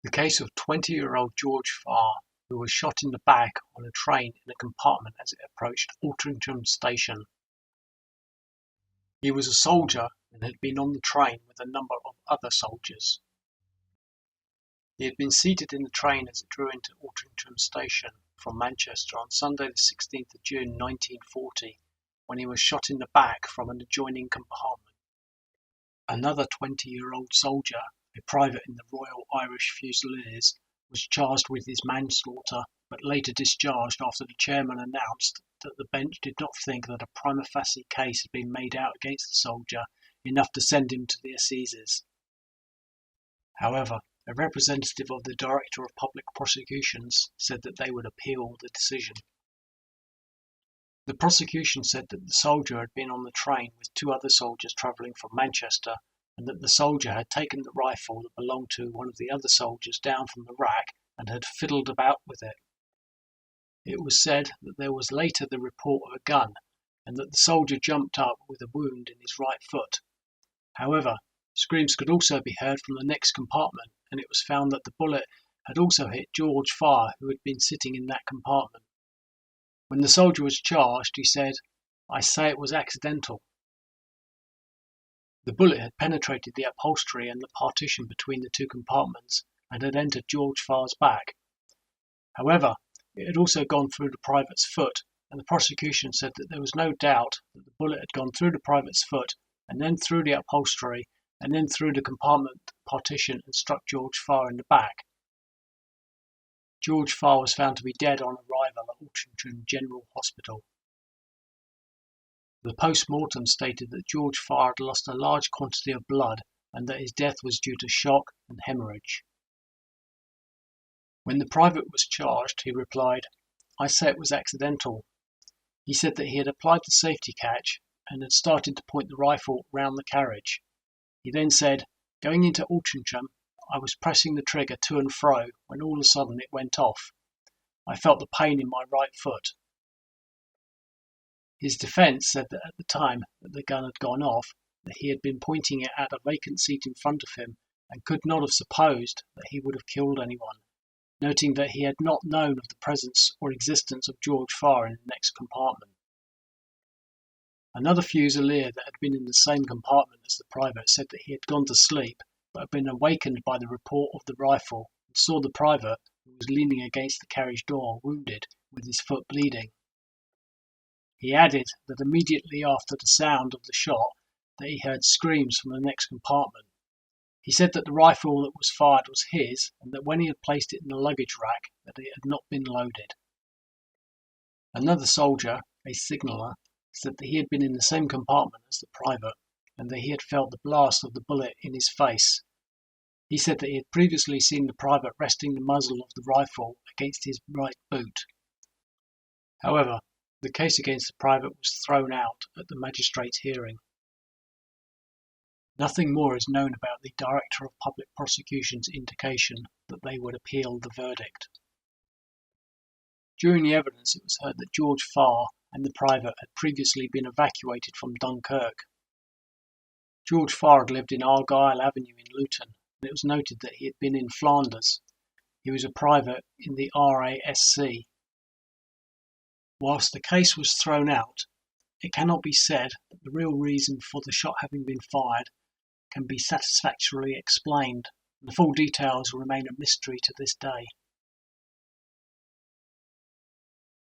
The case of 20-year-old George Farr, who was shot in the back on a train in a compartment as it approached Altrincham station. He was a soldier and had been on the train with a number of other soldiers. He had been seated in the train as it drew into Altrincham station from Manchester on Sunday the 16th of June 1940, when he was shot in the back from an adjoining compartment. Another 20-year-old soldier, a private in the Royal Irish Fusiliers, was charged with his manslaughter, but later discharged after the chairman announced that the bench did not think that a prima facie case had been made out against the soldier enough to send him to the assizes. However, a representative of the Director of Public Prosecutions said that they would appeal the decision. The prosecution said that the soldier had been on the train with two other soldiers travelling from Manchester, and that the soldier had taken the rifle that belonged to one of the other soldiers down from the rack and had fiddled about with it. It was said that there was later the report of a gun, and that the soldier jumped up with a wound in his right foot. However, screams could also be heard from the next compartment, and it was found that the bullet had also hit George Farr, who had been sitting in that compartment. When the soldier was charged, he said, "I say it was accidental." The bullet had penetrated the upholstery and the partition between the two compartments and had entered George Farr's back. However, it had also gone through the private's foot, and the prosecution said that there was no doubt that the bullet had gone through the private's foot and then through the upholstery and then through the compartment partition and struck George Farr in the back. George Farr was found to be dead on arrival at Altrincham General Hospital. The post-mortem stated that George Farr had lost a large quantity of blood and that his death was due to shock and hemorrhage. When the private was charged, he replied, "I say it was accidental." He said that he had applied the safety catch and had started to point the rifle round the carriage. He then said, "Going into Altrincham, I was pressing the trigger to and fro when all of a sudden it went off. I felt the pain in my right foot." His defence said that at the time that the gun had gone off, that he had been pointing it at a vacant seat in front of him and could not have supposed that he would have killed anyone, noting that he had not known of the presence or existence of George Farr in the next compartment. Another fusilier that had been in the same compartment as the private said that he had gone to sleep but had been awakened by the report of the rifle and saw the private, who was leaning against the carriage door, wounded, with his foot bleeding. He added that immediately after the sound of the shot that he heard screams from the next compartment. He said that the rifle that was fired was his and that when he had placed it in the luggage rack that it had not been loaded. Another soldier, a signaller, said that he had been in the same compartment as the private and that he had felt the blast of the bullet in his face. He said that he had previously seen the private resting the muzzle of the rifle against his right boot. However, the case against the private was thrown out at the magistrate's hearing. Nothing more is known about the Director of Public Prosecution's indication that they would appeal the verdict. During the evidence, it was heard that George Farr and the private had previously been evacuated from Dunkirk. George Farr had lived in Argyle Avenue in Luton, and it was noted that he had been in Flanders. He was a private in the RASC. Whilst the case was thrown out, it cannot be said that the real reason for the shot having been fired can be satisfactorily explained, and the full details remain a mystery to this day.